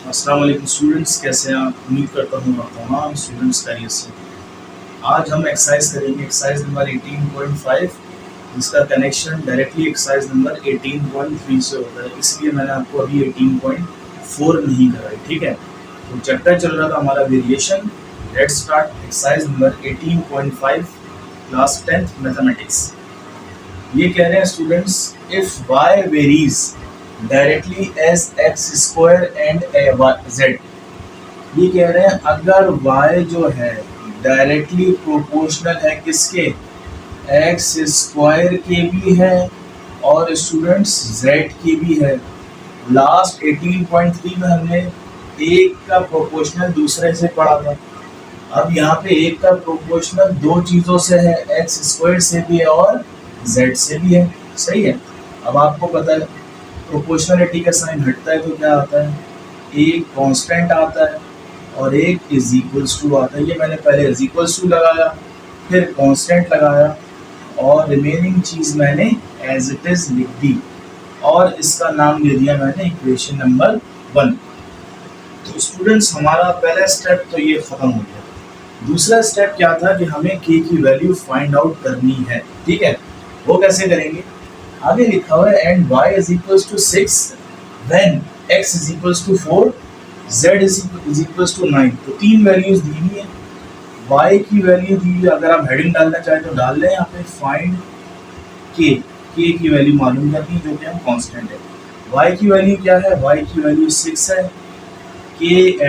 अस्सलाम वालेकुम स्टूडेंट्स, कैसे हैं आप? उम्मीद करता हूँ आप तमाम स्टूडेंट्स खैरियत से। आज हम एक्सरसाइज करेंगे, एक्सरसाइज नंबर 18.5, जिसका कनेक्शन डायरेक्टली एक्सरसाइज नंबर 18.3 से होता है, इसलिए मैंने आपको अभी 18.4 नहीं कराई। ठीक है, तो चैप्टर चल रहा था हमारा variation. Let's start exercise number 18.5, class 10th mathematics. ये कह रहे हैं students, if y varies directly as x square and z। ये कह रहे हैं अगर y जो है डायरेक्टली प्रोपोर्शनल है किसके, एक्स स्क्वायर के भी है और स्टूडेंट्स z की भी है। लास्ट 18.3 में हमने एक का प्रोपोर्शनल दूसरे से पढ़ा था। अब यहाँ पे एक का प्रोपोर्शनल दो चीजों से है, एक्स स्क्वायर से भी है और z से भी है। सही है। अब आपको पता है प्रोपोर्शनलिटी का साइन हटता है तो क्या आता है, एक कांस्टेंट आता है और एक इज इक्वल्स टू आता है। ये मैंने पहले इज इक्वल्स टू लगाया, फिर कांस्टेंट लगाया और रिमेनिंग चीज मैंने एज इट इज लिख दी और इसका नाम दे दिया मैंने इक्वेशन नंबर 1। तो स्टूडेंट्स हमारा पहला स्टेप तो ये खत्म हो गया। दूसरा स्टेप क्या था कि हमें k की वैल्यू फाइंड आउट करनी है। ठीक है, वो कैसे करेंगे, आगे लिखा हुआ है and y is equals to 6 when x is equals to 4 z is equals to 9। तो तीन वैल्यूज दी हुई है, y की वैल्यू दी हुई है। अगर आप हेडिंग डालना चाहें तो डाल लें, यहाँ पे फाइंड k की वैल्यू मालूम करनी है जो कि हम कांस्टेंट है। y की वैल्यू क्या है, y की वैल्यू 6 है, k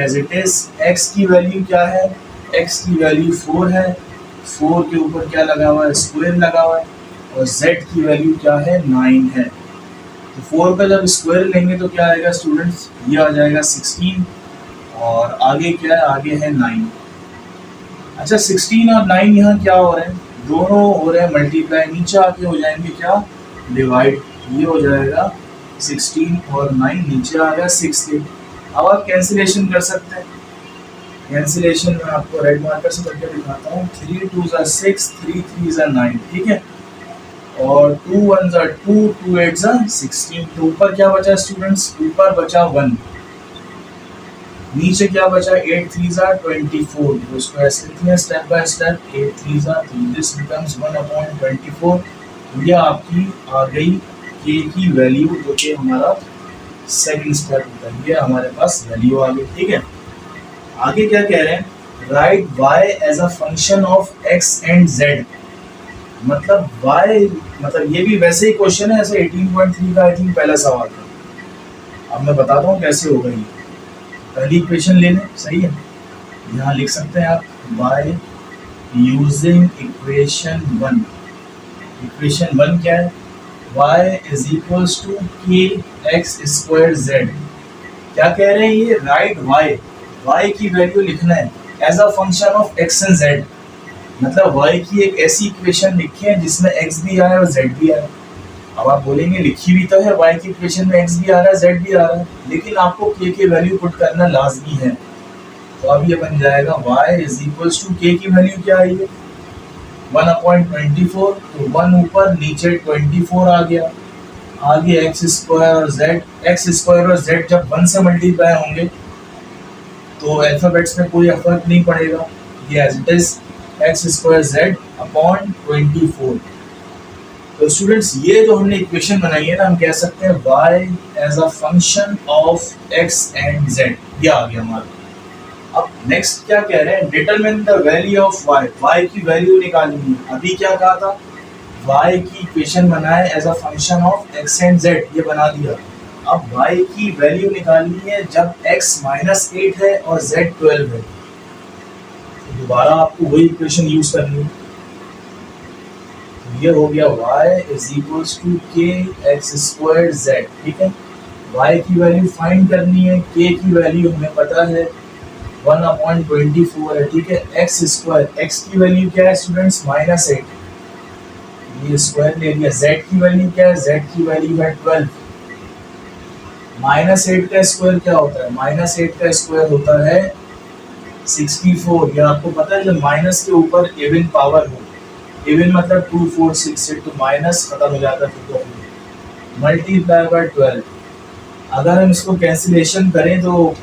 as it is. x की वैल्यू क्या है, x की वैल्यू 4 है, 4 के ऊपर क्या लगा हुआ है, स्क्वायर लगा हुआ है और z की वैल्यू क्या है, 9 है। तो 4 का जब स्क्वायर लेंगे तो क्या आएगा स्टूडेंट्स, ये आ जाएगा 16 और आगे क्या है, आगे है 9। अच्छा 16 और 9 यहाँ क्या हो रहे हैं, दोनों हो रहे हैं मल्टीप्लाई, नीचे आके हो जाएंगे क्या, डिवाइड। ये हो जाएगा 16 और 9 नीचे आ गया 6 के। अब आप कैंसिलेशन कर सकते हैं। कैंसिलेशन में आपको रेड मार्कर से करके दिखाता हूँ। 3 2 6, 3 3 9। ठीक है, और 2 1 2, 2 8 16। तो ऊपर क्या बचा स्टूडेंट्स, ऊपर बचा 1, नीचे क्या बचा 8 3 24। तो इसको ऐसे लिखते हैं स्टेप बाय स्टेप, 8 3 तो दिस बिकम्स 1/24। ये आपकी आ गई k की वैल्यू जो कि हमारा सेकंड स्टेप होता है। ये हमारे पास वैल्यू आ गई। ठीक है, आगे क्या कह रहे हैं, right y as a function of x and z। मतलब y, मतलब ये भी वैसे ही क्वेश्चन है ऐसे 18.3 का आई थिंक पहला सवाल था। अब मैं बताता हूँ कैसे होगा ये। पहली इक्वेशन ले लें, सही है, यहाँ लिख सकते हैं आप y यूजिंग इक्वेशन 1। इक्वेशन 1 क्या है, y is equals to k x square z। क्या कह रहे हैं ये, राइट y की वैल्यू लिखना है as a function of x and z। मतलब y की एक ऐसी इक्वेशन लिखी है जिसमें x भी आ रहा है और z भी आ रहा है। अब आप बोलेंगे लिखी भी तो है, y की इक्वेशन में x भी आ रहा है z भी आ रहा है, लेकिन आपको k की वैल्यू पुट करना लाजमी है। तो अब ये बन जाएगा y is equals to k की वैल्यू क्या आई है, 1/24। तो 1 ऊपर, नीचे 24 आ गया, आगे एक्स स्क्वायर और z जब 1 से मल्टीप्लाई होंगे तो अल्फाबेट्स में कोई फर्क नहीं पड़ेगा, ये as it is x square z upon 24। तो स्टूडेंट्स ये जो हमने इक्वेशन बनाई है ना, हम कह सकते हैं y as a function of x and z। ये आ गया हमारा। अब नेक्स्ट क्या कह रहे हैं, determine the value of y की वैल्यू निकालनी है। अभी क्या कहा था, y की इक्वेशन बनाए as a function of x and z, ये बना दिया। अब y की वैल्यू निकालनी है जब x -8 है और z 12 है। तो दोबारा आपको वही इक्वेशन यूज करनी है। तो ये हो गया y is equals to k x square z। ठीक है, y की वैल्यू फाइंड करनी है, k की वैल्यू हमें पता है 1/24 है। ठीक है, x स्क्वायर, x की वैल्यू क्या है स्टूडेंट्स, -8, ये स्क्वायर ले लिया। z की वैल्यू क्या है, z की वैल्यू है 12। -8 का स्क्वायर क्या होता है, -8 का स्क्वायर होता है 64। ये आपको पता है, जब माइनस के ऊपर इवन पावर हो, इवन मतलब 2 4 6 8, तो माइनस खत्म हो जाता है, तो मल्टीप्लाई बाय 12। अगर हम इसको कैंसिलेशन करें तो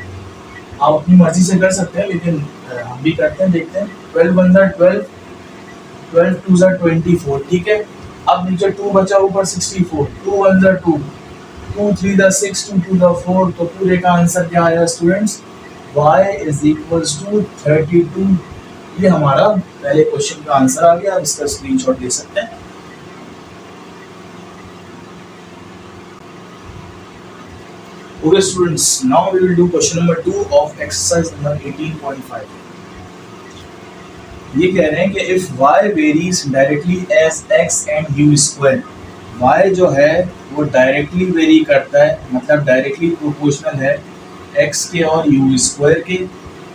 आप अपनी मर्जी से कर सकते हैं, लेकिन हम भी करते हैं, देखते हैं। 12 वन ज़ा 12, 12 टू ज़ा 24, ठीक है। अब नीचे 2 बचा, ऊपर 64, 2 वन ज़ा 2, 2 3 ज़ा 6, 2 2 ज़ा 4। तो पूरे का आंसर क्या आया students? y is equals to 32। ये हमारा पहले क्वेश्चन का आंसर आ गया। अब इसका स्क्रीनशॉट ले सकते हैं। Okay students, now we will do question number 2 of exercise number 18.5. ये कह रहे हैं कि if y varies directly as x and u square, y जो है वो डायरेक्टली वेरी करता है, मतलब डायरेक्टली प्रोपोर्शनल है x के और u स्क्वायर के,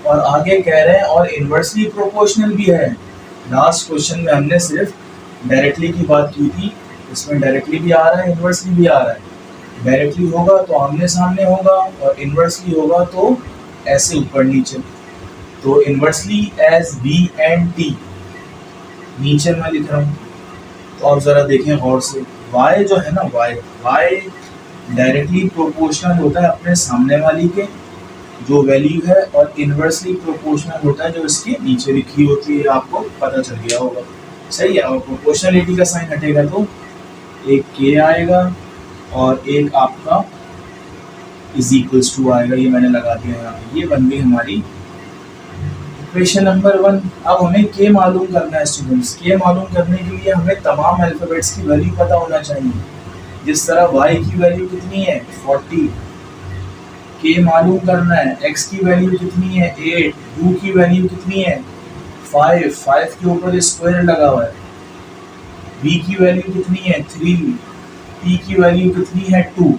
और आगे कह रहे हैं और इन्वर्सली प्रोपोर्शनल भी है। लास्ट क्वेश्चन में हमने सिर्फ डायरेक्टली की बात की थी, इसमें डायरेक्टली भी आ रहा है, इन्वर्सली भी आ रहा है। डायरेक्टली होगा तो आमने सामने होगा, और इन्वर्सली होगा तो ऐसे ऊपर नीचे। तो inversely as B and T, नीचे मैं लिख रहा हूँ। तो आप जरा देखें गौर से, y जो है ना, y डायरेक्टली प्रोपोर्शनल होता है अपने सामने वाली के जो वैल्यू है, और इन्वर्सली प्रोपोर्शनल होता है जो इसके नीचे लिखी होती है। आपको पता चल गया होगा, सही है। और प्रोपोर्शनलिटी का साइन हटेगा तो एक k आएगा और एक आपका इज इक्वल्स टू आएगा। ये मैंने लगा दिया यहाँ पे। ये बन गई हमारी इक्वेशन नंबर 1। अब हमें k मालूम करना है स्टूडेंट्स। k मालूम करने के लिए हमें तमाम अल्फाबेट्स की वैल्यू पता होना चाहिए। जिस तरह y की वैल्यू कितनी है 40, k मालूम करना है। x की वैल्यू कितनी है 8, u की वैल्यू कितनी है 5 के ऊपर स्क्वायर लगा हुआ है। v की वैल्यू कितनी है 3, p की वैल्यू कितनी है 2।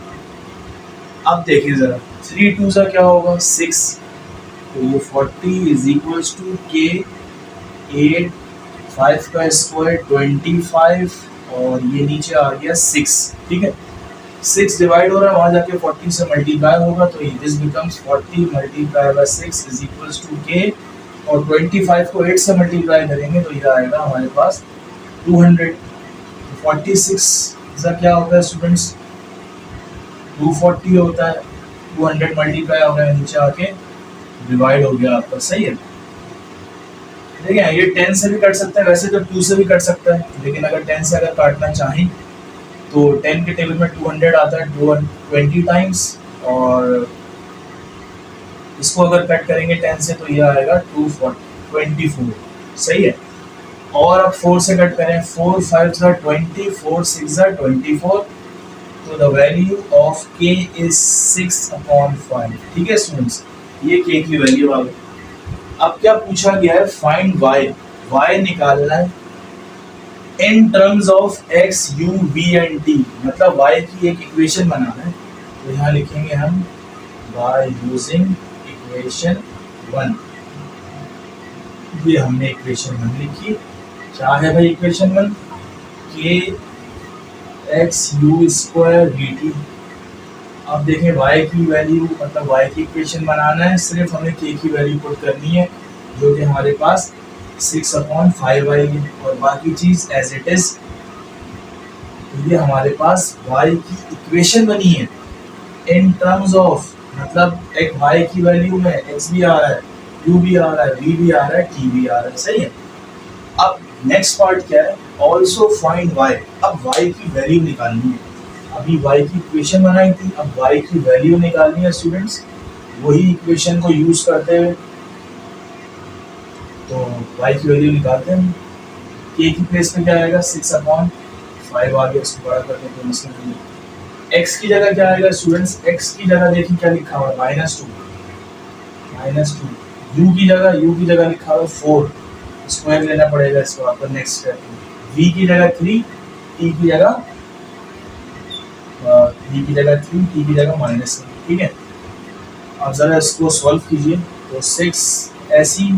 अब देखिए जरा, 3 2 सा क्या होगा 6, तो ये 40 इज इक्वल्स टू k 8, 5 का स्क्वायर 25, और ये नीचे आ गया 6, ठीक है। 6 डिवाइड हो रहा है, वहां जाके 40 से मल्टीप्लाई होगा, तो this becomes 40 multiply by 6 is equals to k, और 25 को 8 से मल्टीप्लाई करेंगे तो ये आएगा हमारे पास 200। 46 इसका क्या होता है स्टूडेंट्स 240 होता है, 200 मल्टीप्लाई हो गया, नीचे आके डिवाइड हो गया आपका, सही है। देखिए ये 10 से भी कट सकता है, वैसे तो 2 से भी कट सकता है, लेकिन अगर 10 से अगर काटना चाहें तो 10 के टेबल में 200 आता है 20 टाइम्स, और इसको अगर कट करेंगे 10 से तो ये आएगा 224, सही है। और अब 4 से कट करें, 4 5 ज़ा 20, 4 6 ज़ा 24, तो the value of k is 6/5, ठीक है स्टूडेंट्स। ये k की वैल्यू आ गई। अब क्या पूछा गया है, फाइंड y निकालना है in terms of x u v and t, मतलब y की एक इक्वेशन बनाना है। तो यहाँ लिखेंगे हम by यूजिंग इक्वेशन 1। ये हमने इक्वेशन 1 लिखी। क्या है भाई equation 1? k x u square dt। अब देखें y की वैल्यू, मतलब y की इक्वेशन बनाना है, सिर्फ हमें k की वैल्यू पुट करनी है जो कि हमारे पास 6/5 आएगी, और बाकी चीज एज इट इज। तो ये हमारे पास y की इक्वेशन बनी है इन टर्म्स ऑफ, मतलब एक y की वैल्यू में x भी आ रहा है, u भी आ रहा है, v भी आ रहा है, t भी आ रहा है, सही है। अब नेक्स्ट पार्ट क्या है, ऑल्सो फाइंड y। अब y की वैल्यू निकालनी है। अभी y की इक्वेशन बनाई थी, अब y की वैल्यू निकालनी है स्टूडेंट्स, वही इक्वेशन को यूज करते हुए। तो y की वैल्यू निकालते हैं। k की प्लेस पे क्या आएगा 6/5 आ गया, इसको बड़ा करने के मसला नहीं है। x की जगह क्या आएगा स्टूडेंट्स, x की जगह देखिए क्या लिखा हुआ है -2, u की जगह लिखा हुआ है 4, स्क्वायर लेना पड़ेगा इसको आपको नेक्स्ट स्टेप में। v की जगह 3, t की जगह v की जगह 3, t की जगह -1, ठीक है। अब जरा इसको सॉल्व कीजिए, तो 6 ऐसी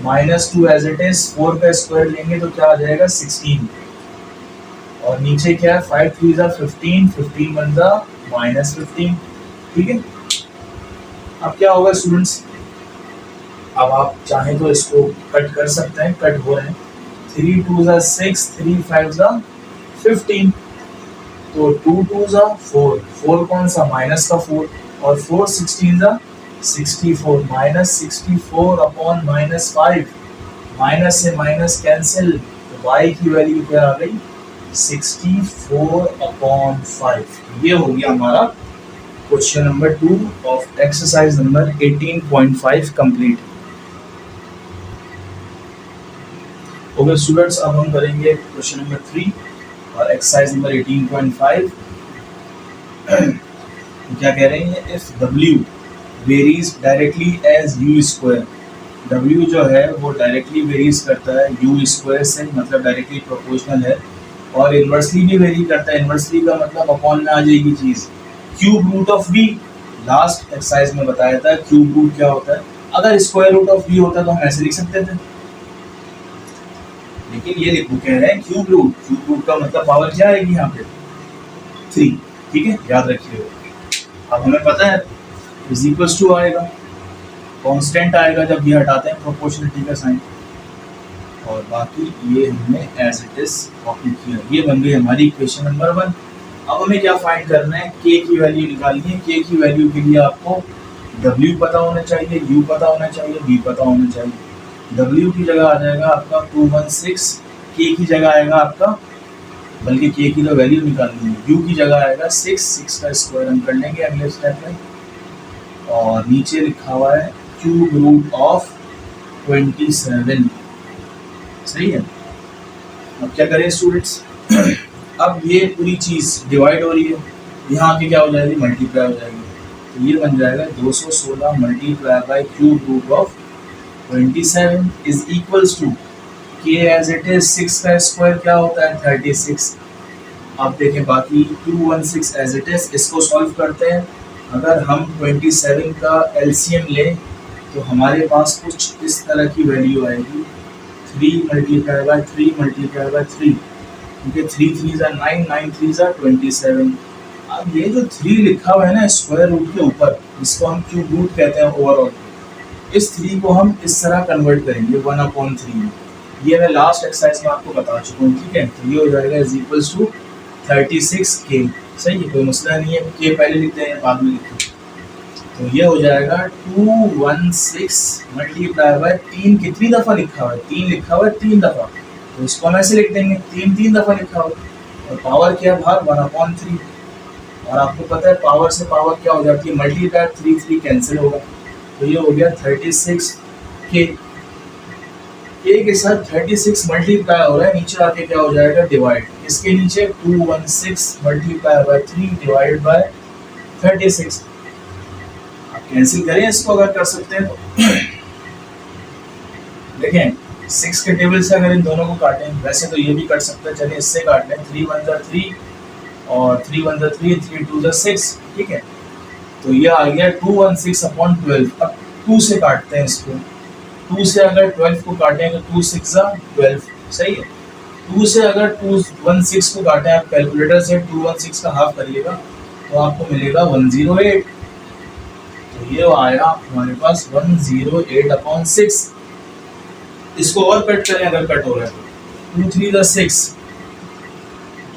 -2 एज इट इज, 4 का स्क्वायर लेंगे तो क्या आ जाएगा 16, और नीचे क्या है 5 3 ज़ा 15, 15 1 ज़ा -15, ठीक है। अब क्या होगा स्टूडेंट्स, अब आप चाहें तो इसको कट कर सकते हैं, कट हो रहे हैं। 3 2 ज़ा 6, 3 5 ज़ा 15, तो 2 2 ज़ा 4, 4 कौन सा माइनस का 4, और 4 16 ज़ा 64 माइनस 64 अपॉन माइनस 5, माइनस से माइनस कैंसिल, तो y की वैल्यू क्या आ गई 64 अपॉन 5। ये हो गया हमारा question number 2 of exercise number 18.5 complete. Okay students, अब हम करेंगे क्वेश्चन नंबर 3 और एक्सरसाइज नंबर 18.5। क्या कह रहे हैं, if W varies directly as u square, W जो है वो डायरेक्टली वेरीज करता है u स्क्वायर से, मतलब डायरेक्टली प्रोपोर्शनल है, और इन्वर्सली भी वेरी करता है। इन्वर्सली का मतलब अपॉन में आ जाएगी चीज, cube root of v। Last exercise में बताया था क्यूब रूट क्या होता है, अगर स्क्वायर रूट ऑफ v होता तो हम ऐसे लिख सकते थे, लेकिन ये लिखो कह रहे हैं क्यूब रूट। क्यूब रूट का मतलब पावर क्या आएगी यहाँ पे 3, ठीक है, याद रखिए। अब हमें पता है इज इक्वल्स टू आएगा, कांस्टेंट आएगा जब ये हटाते हैं प्रोपोर्शनलिटी का साइन, और बाकी ये हमने एज इट इज कॉपी किया। ये बन गई हमारी इक्वेशन नंबर 1। अब हमें क्या फाइंड करना है, k की वैल्यू निकालनी है। k की वैल्यू के लिए आपको w पता होना चाहिए, u पता होना चाहिए, v पता होना चाहिए। w की जगह आ जाएगा आपका 216, k की जगह आएगा आपका, बल्कि k की तो वैल्यू निकालनी है, u की जगह आएगा 6 का स्क्वायर हम कर लेंगे अगले स्टेप में, और नीचे लिखा हुआ है क्यूब रूट ऑफ 27। सही है। अब क्या करें स्टूडेंट्स, अब ये पूरी चीज डिवाइड हो रही है, यहाँ आके क्या हो जाएगी मल्टीप्लाई हो जाएगी, तो ये बन जाएगा 216 multiply by cube root of 27 is equals to k as it is 6 का स्क्वायर क्या होता है 36। अब देखें बाकी 216 एज इट इज, इसको सॉल्व करते हैं। अगर हम 27 का एलसीएम लें तो हमारे पास कुछ इस तरह की वैल्यू आएगी 3 मल्टीप्लाई बाय 3 मल्टीप्लाई बाय 3, क्योंकि 3 3 9, 9 3 27। अब ये जो 3 लिखा हुआ है ना स्क्वायर रूट के ऊपर, इसको हम क्यूब रूट कहते हैं ओवरऑल। इस 3 को हम इस तरह कन्वर्ट करेंगे 1/3 में। ये मैं लास्ट एक्सरसाइज में आपको बता चुका हूँ, ठीक है। तो ये हो जाएगा इज इक्वल्स टू 36k। सही है, कोई मसला नहीं है, k पहले लिखते हैं बाद में लिखते हैं। तो ये हो जाएगा 216 मल्टीप्लाई बाय 3 कितनी दफ़ा लिखा हुआ है 3 लिखा हुआ है 3 दफ़ा, तो इसको हम ऐसे लिख देंगे 3 दफ़ा लिखा हुआ है, और पावर क्या है भाग 1/3। और आपको पता है पावर से पावर क्या हो जाती है मल्टीप्लाई, 3 कैंसिल होगा, तो ये हो गया 36k। k के साथ 36 मल्टीप्लाई हो रहा है, नीचे आके क्या हो जाएगा डिवाइड, इसके नीचे 216 multiply bye 3 divide by 36। Cancel करें इसको अगर कर सकते हैं तो देखें 6 के टेबल से अगर इन दोनों को काटें, वैसे तो ये भी कट सकते हैं, चलिए इससे काट लें 3 1 3 और 3 1 3 3 2 6, ठीक है। तो ये आ गया 216/12। अब 2 से काटते हैं इसको, 2 से अगर 12 को काटें तो 2 6 12, सही है। 2 से अगर 216 को काटें आप कैलकुलेटर से 216 का हाफ करिएगा तो आपको मिलेगा 108। तो ये आया हमारे पास 108/6। इसको और कट करें अगर कट हो रहा है तो 2 3 6,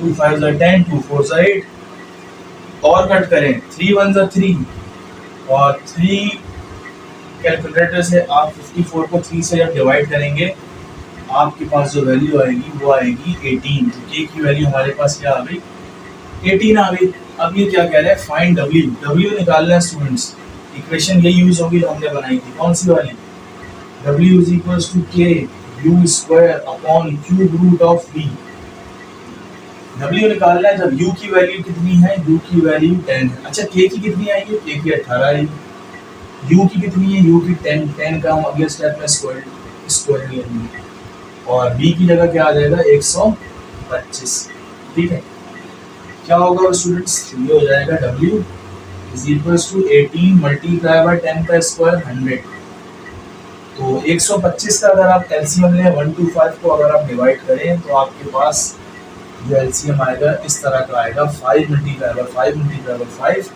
2 5 10, 2 4 8, और कट करें 3 1 3, और 3 कैलकुलेटर से आप 54 को 3 से जब डिवाइड करेंगे आपके पास जो वैल्यू आएगी वो आएगी 18। तो k की वैल्यू हमारे पास क्या आ गई 18 आ गई। अब ये क्या कह रहे हैं फाइंड w निकालना है स्टूडेंट्स। इक्वेशन ये यूज होगी जो हमने बनाई थी, कौन सी वाली, w is equals to k u square upon cube root of v। w निकालना है जब u की वैल्यू कितनी है, u की वैल्यू 10 है। अच्छा k की कितनी आएगी, k की 18 आएगी। u की कितनी है, u की 10 का हम अगले स्टेप में स्क्वायर लेंगे, और v की जगह क्या आ जाएगा 125, ठीक है। क्या होगा स्टूडेंट्स, ये हो जाएगा w is equals to 18 multiply by 10 का स्क्वायर 100। तो 125 का अगर आप एलसीएम लें 125 को अगर आप डिवाइड करें तो आपके पास जो एलसीएम आएगा इस तरह का आएगा 5 मल्टीप्लाई बाय 5,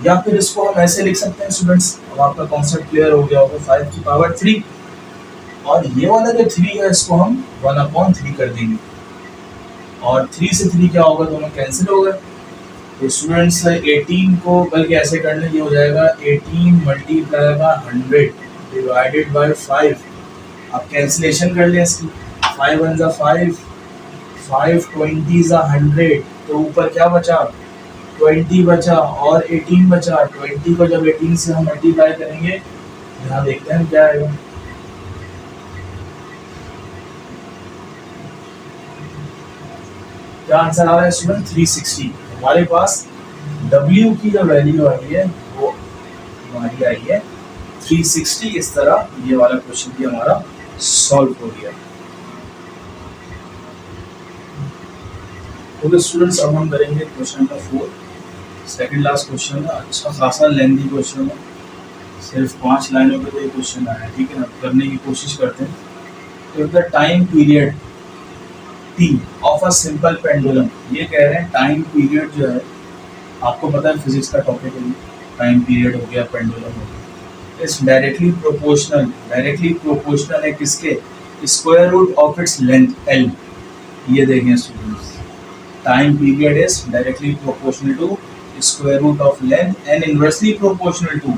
या फिर इसको हम ऐसे लिख सकते हैं स्टूडेंट्स। अब आपका कॉन्सेप्ट क्लियर हो गया होगा, 5 की पावर 3, और ये वाला जो 3 है इसको हम 1/3 कर देंगे, और 3 से 3 क्या होगा दोनों कैंसिल हो गए, तो स्टूडेंट्स 18 को बल्कि ऐसे कर लें, ये हो जाएगा 18 मल्टीप्लाई बाय 100 डिवाइडेड बाय 5। आप कैंसिलेशन कर लें इसकी, 5 1 जा 5, 5 20 जा 100, तो ऊपर क्या बचा 20 बचा और 18 बचा। 20 को जब 18 से हम मल्टीप्लाई करेंगे, यहाँ देखते हैं क्या आएगा। क्या आंसर आ रहा है स्टूडेंट 360। हमारे पास W की जो वैल्यू आई है वो हमारी आई है 360। इस तरह ये वाला क्वेश्चन भी हमारा सॉल्व हो गया। ओके स्टूडेंट्स, अब हम करेंगे question number 4, second last question है। अच्छा खासा लेंथी क्वेश्चन है, सिर्फ 5 लाइनों पे तो ये क्वेश्चन आया है, ठीक है ना। करने की कोशिश करते हैं। तो the time period T of a simple pendulum, ये कह रहे हैं टाइम पीरियड जो है, आपको पता है फिजिक्स का टॉपिक है, टाइम पीरियड हो गया, पेंडुलम हो गया, इस डायरेक्टली प्रोपोर्शनल है किसके, square root of its length L। ये देखें students, time period is directly proportional to square root of length and inversely proportional to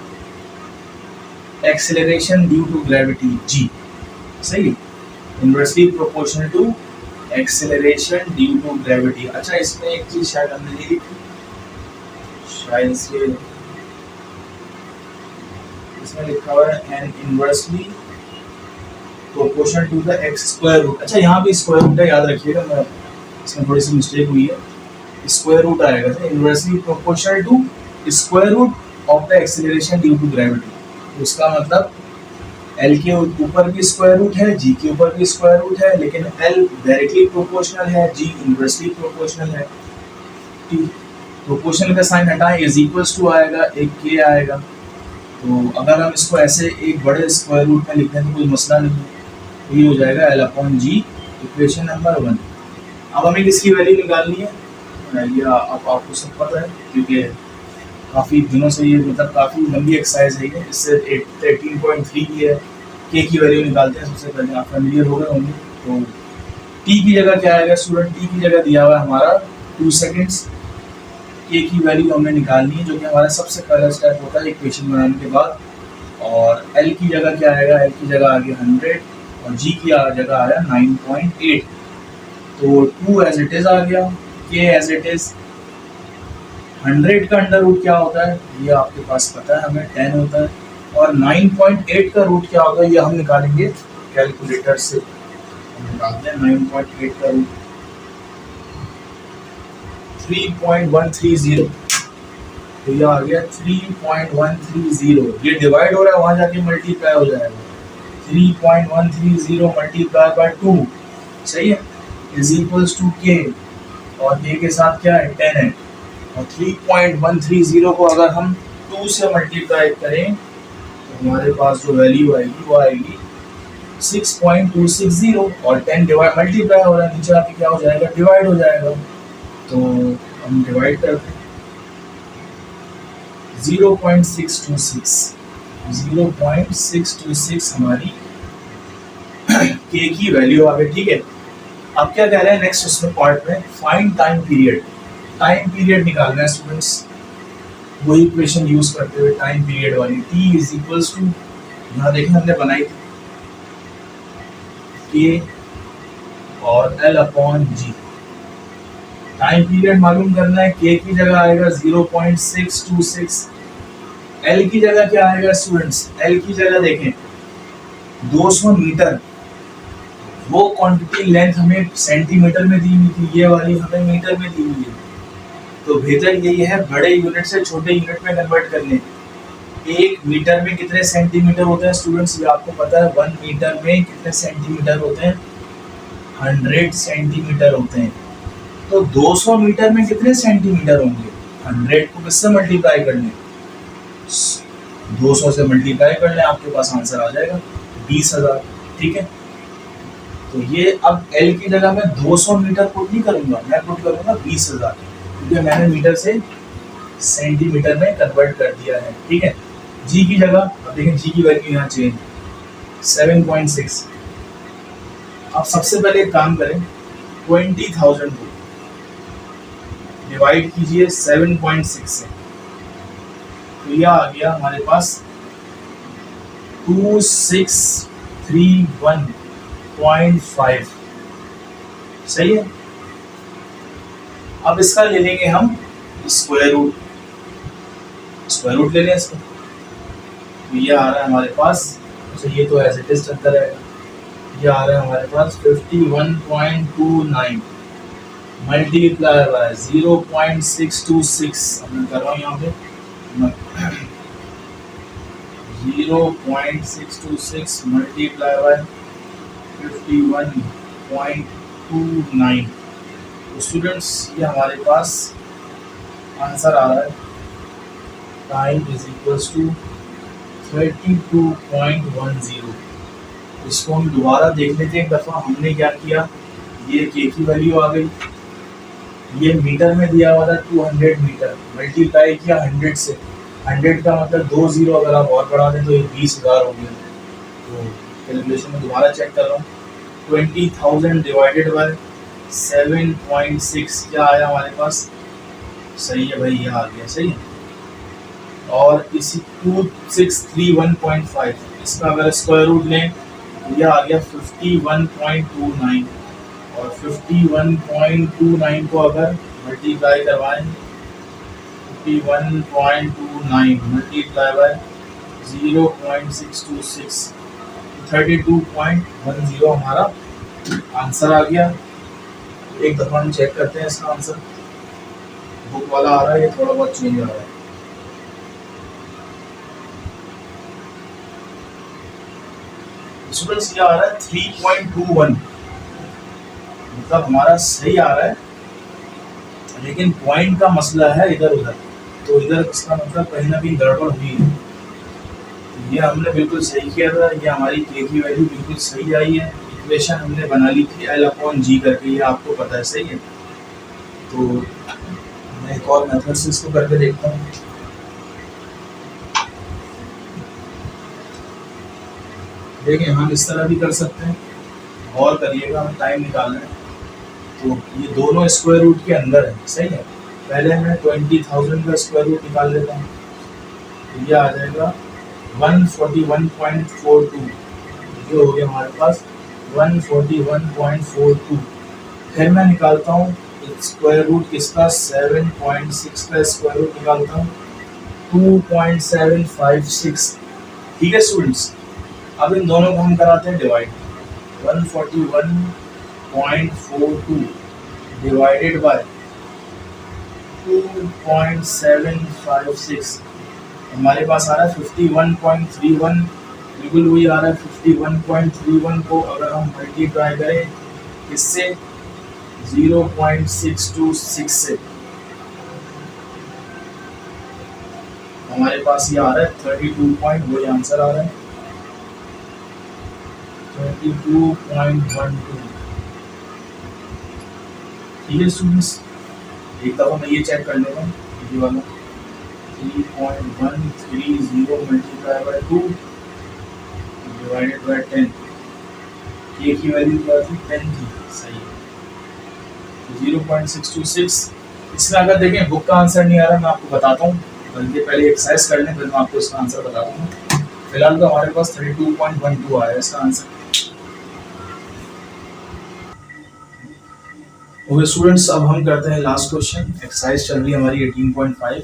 acceleration due to gravity G। सही, inversely proportional to acceleration due to gravity. अच्छा इसमें एक चीज शायद हमने नहीं लिखी, शायद इसमें लिखा हुआ है and inversely proportional to the x square root. अच्छा यहाँ भी स्क्वायर रूट है, याद रखिएगा, मैं इसमें थोड़ी सी मिस्टेक हुई है, स्क्वायर रूट आएगा। Inversely proportional to square root of the acceleration due to gravity. उसका मतलब L के ऊपर भी स्क्वायर रूट है, G के ऊपर भी स्क्वायर रूट है, लेकिन L डायरेक्टली प्रोपोर्शनल है, G इनवर्सली प्रोपोर्शनल है। ठीक, प्रोपोर्शनल का साइन हटाएं, इज इक्वल्स टू आएगा, एक K आएगा। तो अगर हम इसको ऐसे एक बड़े स्क्वायर रूट में लिखते हैं तो कोई मसला नहीं है, तो ये हो जाएगा L upon G, equation number 1। अब हमें किसकी वैल्यू निकालनी है, ये अब आपको सब पता है, क्योंकि काफ़ी दिनों से ये मतलब काफ़ी लंबी एक्सरसाइज है ये। इससे 18.3 की है, के की वैल्यू निकालते हैं सबसे पहले, आप फेमिलियर हो गए होंगे। तो टी की जगह क्या आएगा स्टूडेंट, टी की जगह दिया हुआ है हमारा 2 सेकेंड्स। के की वैल्यू हमने निकालनी है, जो कि हमारा सबसे पहला स्टेप होता है इक्वेशन बनाने के बाद। और एल की जगह क्या आएगा, एल की जगह आ गया 100 और जी की जगह आया 9.8। तो 2 एज इट इज़ आ गया, के एज इट इज़। 100 का अंडर रूट क्या होता है ये आपके पास पता है, हमें 10 होता है। और 9.8 का रूट क्या होगा ये हम निकालेंगे कैलकुलेटर से। हम निकालते हैं 9.8 का रूट 3.130। तो ये आ गया 3.130। ये डिवाइड हो रहा है, वहां जाके मल्टीप्लाई हो जाएगा। 3.130 मल्टीप्लाई बाय 2, सही है, इज इक्वल्स टू के, और के के साथ क्या है 10 है। और 3.130 को अगर हम 2 से मल्टीप्लाई करें तो हमारे पास जो वैल्यू आएगी वो आएगी 6.260। और 10 डिवाइड मल्टीप्लाई हो रहा है, नीचे आके क्या हो जाएगा डिवाइड हो जाएगा। तो हम डिवाइड करते हैं 0.626 हमारी के की वैल्यू आ गई, ठीक है। अब क्या कह रहे हैं नेक्स्ट उसमें पार्ट में, find time period. Time period निकालना है स्टूडेंट्स, वही इक्वेशन यूज करते हुए टाइम पीरियड वाली। T इज इक्वल्स टू, यहाँ देखें हमने बनाई थी K और L upon G। Time period मालूम करना है, K की जगह आएगा 0.626, L की जगह क्या आएगा स्टूडेंट्स, L की जगह देखें 200 मीटर। वो क्वांटिटी लेंथ हमें सेंटीमीटर में दी हुई थी, ये वाली हमें मीटर में दी हुई है। तो बेहतर यही है बड़े यूनिट से छोटे यूनिट में कन्वर्ट करने। 1 मीटर में कितने सेंटीमीटर होते हैं स्टूडेंट्स, ये आपको पता है। 1 मीटर में कितने सेंटीमीटर होते हैं, 100 सेंटीमीटर होते हैं। तो 200 मीटर में कितने सेंटीमीटर होंगे, 100 को किससे मल्टीप्लाई कर लें, 200 से मल्टीप्लाई कर लें, आपके पास आंसर आ जाएगा 20,000, ठीक है। तो ये अब L की जगह मैं 200 मीटर पुट नहीं करूंगा, मैं पुट करूंगा 20,000, क्योंकि मैंने मीटर से सेंटीमीटर में कन्वर्ट कर दिया है, ठीक है। G की जगह अब देखें, G की वैल्यू यहाँ चेंज 7.6। अब सबसे पहले एक काम करें, 20,000 को डिवाइड कीजिए 7.6 से, तो यह आ गया हमारे पास 2631.5। सही है। अब इसका ले लेंगे हम स्क्वायर रूट, ले लें इसका, तो ये आ रहा है हमारे पास, अच्छा ये तो एज इट इज चलता रहेगा, ये आ रहा है हमारे पास 51.29 मल्टीप्लाई बाय 0.626, अब मैं कर रहा हूँ यहाँ पे 0.626 मल्टीप्लाई बाय 51.29। तो स्टूडेंट्स ये हमारे पास आंसर आ रहा है, टाइम इज इक्वल्स टू 32.10। इसको हम दोबारा देख लेते हैं एक दफ़ा। हमने क्या किया, ये के की वैल्यू आ गई, ये मीटर में दिया हुआ था 200 मीटर, मल्टीप्लाई किया 100 से, 100 का मतलब 2 जीरो अगर आप और बढ़ा दें तो ये 20,000 हो गया। तो कैलकुलेशन में दोबारा चेक कर रहा हूँ, 20,000 डिवाइडेड बाय 7.6 क्या आया हमारे पास, सही है भाई, ये आ गया, सही है। और इसी 2631.5 इसका अगर स्क्वायर रूट लें तो यह आ गया 51.29, और 51.29 को अगर मल्टीप्लाई करवाएं, 51.29 मल्टीप्लाई बाय 0.626, 32.10 हमारा आंसर आ गया। एक दफ़ा हम चेक करते हैं इसका आंसर, बुक वाला आ रहा है, ये थोड़ा बहुत चेंज आ रहा है। स्टूडेंट्स ये आ रहा है 3.21, मतलब हमारा सही आ रहा है, लेकिन पॉइंट का मसला है इधर उधर, तो इधर इसका मतलब कहीं ना कहीं गड़बड़ हुई है। ये हमने बिल्कुल सही किया था, ये हमारी के की वैल्यू बिल्कुल सही आई है, इक्वेशन हमने बना ली थी L/G करके, ये आपको पता है, सही है। तो मैं एक और मेथड से इसको करके देखता हूँ। देखिए हम इस तरह भी कर सकते हैं, और करिएगा, हम टाइम निकालना है। तो ये दोनों स्क्वायर रूट के अंदर है, सही है। पहले मैं 20,000 का स्क्वायर रूट निकाल लेता हूँ, तो ये आ जाएगा 141.42, ये हो गया हमारे पास 141.42। फिर मैं निकालता हूँ स्क्वायर रूट किसका, 7.6 का स्क्वायर रूट निकालता हूँ, 2.756। ठीक है स्टूडेंट्स, अब इन दोनों को हम कराते हैं डिवाइड, 141.42 डिवाइडेड बाय 2.756, हमारे पास आ रहा है 51.31, बिल्कुल वही आ रहा है। 51.31 को अगर हम मल्टीप्लाई करें इससे 0.626 से, हमारे पास ये आ रहा है 32 वही आंसर आ रहा है 22.12। ठीक है स्टूडेंट्स, एक दफ़ा मैं ये चेक कर लेता हूँ, ये वाला 3.130 मल्टीप्लाई बाय 2 डिवाइडेड बाय 10, ये की वैल्यू क्या थी, 10 थी, सही है। 0.626। इसमें अगर देखें बुक का आंसर नहीं आ रहा, मैं आपको बताता हूँ, बल्कि पहले एक्सरसाइज कर लें फिर मैं आपको इसका आंसर बता दूँगा। फिलहाल तो हमारे पास 32.12 आया इसका आंसर। ओके स्टूडेंट्स, अब हम करते हैं लास्ट क्वेश्चन। एक्सरसाइज चल रही है हमारी 18.5।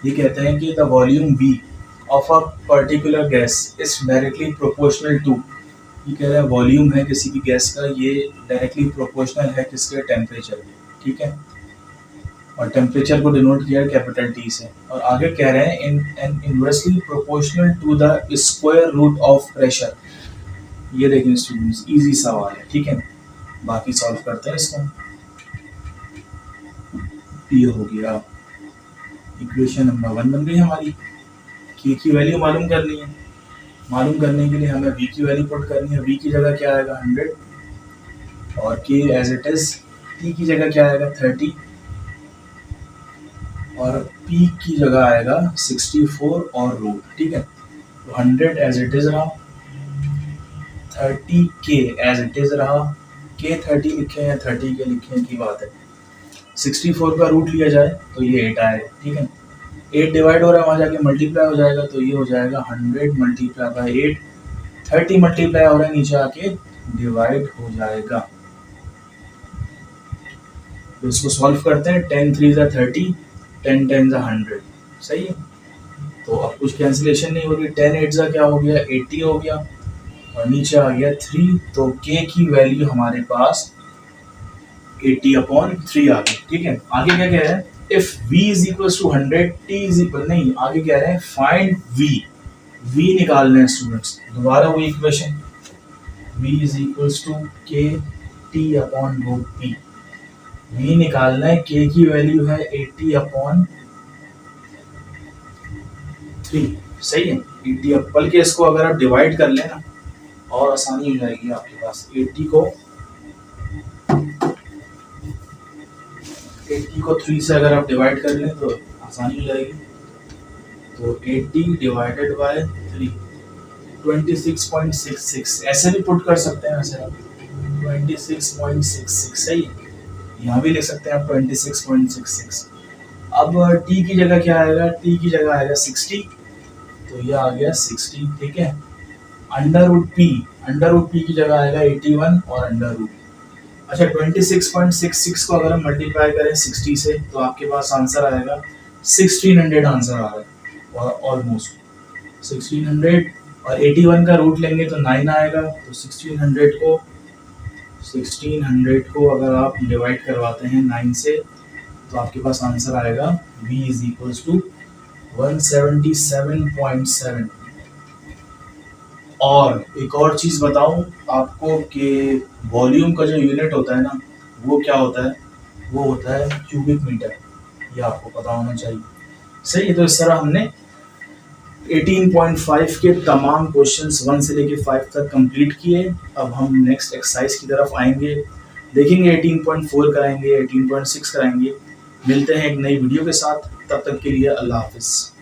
ये कहते हैं कि the volume V of a particular gas is directly proportional to, ये कह रहा है वॉल्यूम है किसी भी गैस का, ये डायरेक्टली प्रोपोर्शनल है किसके, टेम्परेचर के, ठीक है। और टेम्परेचर को डिनोट किया है कैपिटल T से, और आगे कह रहे हैं in inversely proportional to the square root of pressure. ये देखें स्टूडेंट्स, इजी सवाल है, ठीक है। बाकी सॉल्व करते हैं इसको। ये हो गया इक्वेशन नंबर 1 बन गई हमारी। के की वैल्यू मालूम करनी है, मालूम करने के लिए हमें V की वैल्यू पुट करनी है। V की जगह क्या आएगा 100, और K as it is, T की जगह क्या आएगा 30, और P की जगह आएगा 64 और रूट, ठीक है। तो 100 एज इट इज रहा, 30K एज इट इज रहा, K 30 लिखे हैं 30 के लिखे हैं की बात है, 64 का रूट लिया जाए तो ये 8 आएगा, ठीक है। 8 डिवाइड हो रहा है, वहाँ जाके मल्टीप्लाई हो जाएगा, तो ये हो जाएगा 100 मल्टीप्लाई बाई 8, 30 मल्टीप्लाई हो रहा है, नीचे आके डिवाइड हो जाएगा। तो इसको सॉल्व करते हैं, 10 3 जा 30, 10 10 जा 100, सही है। तो अब कुछ कैंसिलेशन नहीं होगी, 10 8 जा क्या हो गया, 80 हो गया, और नीचे आ गया 3, तो k की वैल्यू हमारे पास 80/3 आ गई, ठीक है। आगे क्या कह रहे हैं, if v is equal to 100, t is equal, नहीं आगे कह रहे हैं फाइंड v निकालना है स्टूडेंट्स। दोबारा वही equation, v is equal to k t/√p, v निकालना है, k की वैल्यू है 80/3, सही है। 80, बल्कि इसको अगर आप डिवाइड कर लेना और आसानी हो जाएगी आपके पास, 80 को 3 से अगर आप डिवाइड कर लें तो आसानी हो जाएगी। तो 80 डिवाइडेड बाय 3, 26.66, ऐसे भी पुट कर सकते हैं, वैसे आप 26.66, सही है। यहाँ भी लिख सकते हैं आप 26.66। अब t की जगह क्या आएगा, t की जगह आएगा 60, तो ये आ गया 60, ठीक है। अंडर रूट p की जगह आएगा 81 और अंडर रूट, अच्छा 26.66 को अगर हम मल्टीप्लाई करें 60 से तो आपके पास आंसर आएगा 1600, आंसर आ रहा है ऑलमोस्ट 1600, और 81 का रूट लेंगे तो 9 आएगा, तो 1600 को अगर आप डिवाइड करवाते हैं 9 से तो आपके पास आंसर आएगा v इज इक्वल टू 177.7। और एक और चीज बताऊं आपको कि वॉल्यूम का जो यूनिट होता है ना, वो क्या होता है, वो होता है क्यूबिक मीटर, ये आपको पता होना चाहिए, सही है। तो इस तरह हमने 18.5 के तमाम क्वेश्चंस 1 से लेके 5 तक कंप्लीट किए। अब हम नेक्स्ट एक्सरसाइज की तरफ आएंगे, देखेंगे 18.4 कराएंगे, 18.6 कराएंगे। मिलते हैं एक नई वीडियो के साथ, तब तक के लिए अल्लाह हाफिज़।